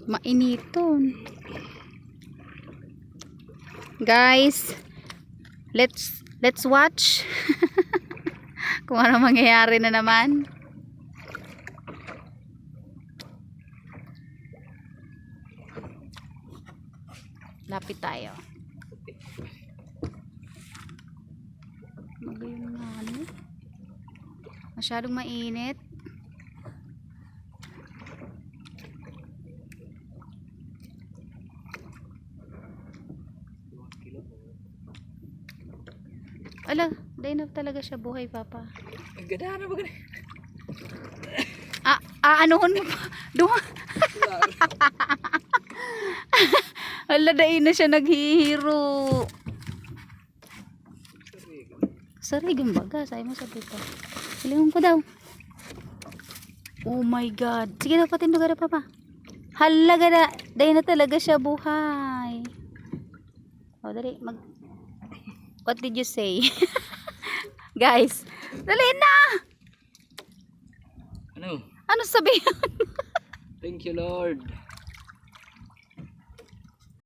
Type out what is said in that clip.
Mainiton. Guys, let's watch kung ano mangyayari na naman. Lapit tayo. Magayon na ano? Masyadong mainit. Ala, dahil na talaga siya buhay, Papa. Ganda na ba ganun? Anuhon mo pa. Doon. Ala, dahil na siya naghihiro. Sarigong baga, sabi mo sa dito. Hilingon ko daw. Oh my God. Sige daw, patindog na, Papa. Halaga na. Dahil na talaga siya buhay. O, dali. What did you say? Guys, dali na! Ano? Ano sabihin? Thank you, Lord.